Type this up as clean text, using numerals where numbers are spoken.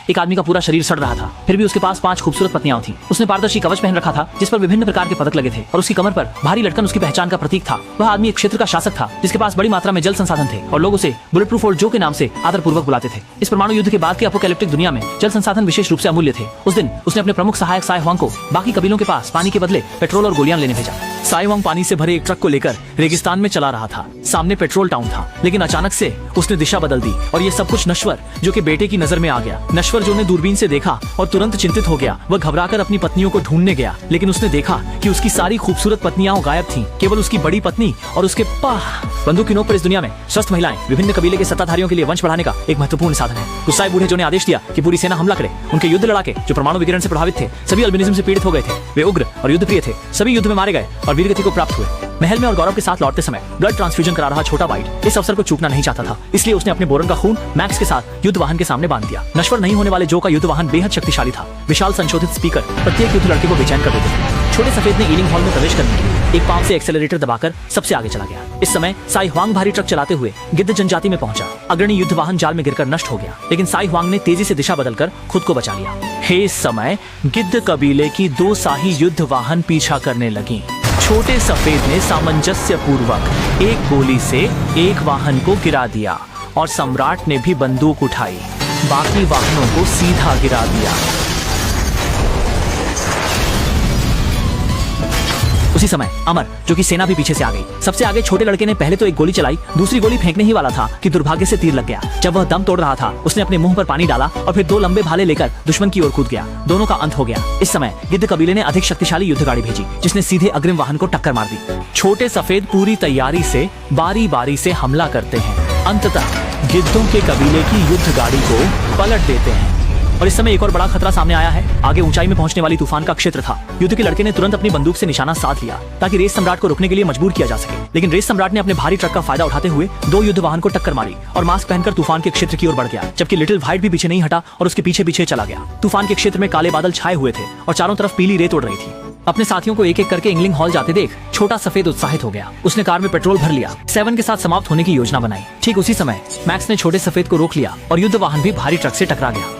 एक आदमी का पूरा शरीर सड़ रहा था, फिर भी उसके पास 5 खूबसूरत पत्नियां थी। उसने पारदर्शी कवच पहन रखा था जिस पर विभिन्न प्रकार के पदक लगे थे और उसकी कमर पर भारी लटकन उसकी पहचान का प्रतीक था। वह आदमी एक क्षेत्र का शासक था जिसके पास बड़ी मात्रा में जल संसाधन थे और लोग उसे बुलेट प्रूफ ओल्ड जो के नाम से आदरपूर्वक बुलाते थे। इस परमाणु युद्ध के बाद के अपोकैलिप्टिक दुनिया में जल संसाधन विशेष रूप से अमूल्य थे। उस दिन उसने अपने प्रमुख सहायक साई हुआंग को बाकी कबीलों के पास पानी के बदले पेट्रोल और गोलियां लेने भेजा। साई हुआंग पानी से भरे एक ट्रक को लेकर रेगिस्तान में चला रहा था। सामने पेट्रोल टाउन था, लेकिन अचानक से उसने दिशा बदल दी और ये सब कुछ नश्वर जो के बेटे की नजर में आ गया। नश्वर जो ने दूरबीन से देखा और तुरंत चिंतित हो गया। वह घबराकर अपनी पत्नियों को ढूंढने गया, लेकिन उसने देखा कि उसकी सारी खूबसूरत पत्नियां गायब थीं। केवल उसकी बड़ी पत्नी और उसके बंदूक की नोक पर इस दुनिया में स्वस्थ महिलाएं विभिन्न कबीले के सत्ताधारियों के लिए वंश बढ़ाने का एक महत्वपूर्ण साधन है। गुस्साए बूढ़े जो ने आदेश दिया कि पूरी सेना हमला करे। उनके युद्ध लड़ाके जो परमाणु विकिरण से प्रभावित थे सभी अल्बिनिज्म से पीड़ित हो गए थे। वे उग्र और युद्ध प्रिय थे। सभी युद्ध में मारे गए और वीरगति को प्राप्त हुए। महल में और गौरव के साथ लौटते समय ब्लड ट्रांसफ्यूजन करा रहा छोटा वाइट इस अवसर को चूकना नहीं चाहता था, इसलिए उसने अपने बोरन का खून मैक्स के साथ युद्ध वाहन के सामने बांध दिया। नश्वर नहीं होने वाले जो का युद्ध वाहन बेहद शक्तिशाली था। विशाल संशोधित स्पीकर प्रत्येक युद्ध लड़के को बेचैन कर देते थे। छोटे सफेद ने ईलिंग हॉल में प्रवेश करने के लिए एक पांव से एक्सेलरेटर दबाकर सबसे आगे चला गया। इस समय साई हुआंग भारी ट्रक चलाते हुए गिद्ध जनजाति में पहुंचा। अग्रणी युद्ध वाहन जाल में गिरकर नष्ट हो गया, लेकिन साई हुआंग ने तेजी से दिशा बदलकर खुद को बचा लिया। हे समय गिद्ध कबीले की 2 शाही युद्ध वाहन पीछा करने लगी। छोटे सफेद ने सामंजस्य पूर्वक एक गोली से एक वाहन को गिरा दिया और सम्राट ने भी बंदूक उठाई, बाकी वाहनों को सीधा गिरा दिया। उसी समय अमर जो कि सेना भी पीछे से आ गई। सबसे आगे छोटे लड़के ने पहले तो एक गोली चलाई, दूसरी गोली फेंकने ही वाला था कि दुर्भाग्य से तीर लग गया। जब वह दम तोड़ रहा था उसने अपने मुंह पर पानी डाला और फिर 2 लंबे भाले लेकर दुश्मन की ओर कूद गया। दोनों का अंत हो गया। इस समय गिद्ध कबीले ने अधिक शक्तिशाली युद्ध गाड़ी भेजी जिसने सीधे अग्रिम वाहन को टक्कर मार दी। छोटे सफेद पूरी तैयारी से बारी बारी से हमला करते हैं। अंततः गिद्धों के कबीले की युद्ध गाड़ी को पलट देते हैं और इस समय एक और बड़ा खतरा सामने आया है। आगे ऊंचाई में पहुंचने वाली तूफान का क्षेत्र था। युद्ध के लड़के ने तुरंत अपनी बंदूक से निशाना साध लिया ताकि रेस सम्राट को रोकने के लिए मजबूर किया जा सके, लेकिन रेस सम्राट ने अपने भारी ट्रक का फायदा उठाते हुए 2 युद्ध वाहन को टक्कर मारी और मास्क पहनकर तूफान के क्षेत्र की ओर बढ़ गया, जबकि लिटिल व्हाइट भी पीछे नहीं हटा और उसके पीछे पीछे चला गया। तूफान के क्षेत्र में काले बादल छाए हुए थे और चारों तरफ पीली रेत उड़ रही थी। अपने साथियों को एक एक करके इंगलिंग हॉल जाते देख छोटा सफेद उत्साहित हो गया। उसने कार में पेट्रोल भर लिया, 7 के साथ समाप्त होने की योजना बनाई। ठीक उसी समय मैक्स ने छोटे सफेद को रोक लिया और युद्ध वाहन भी भारी ट्रक से टकरा गया।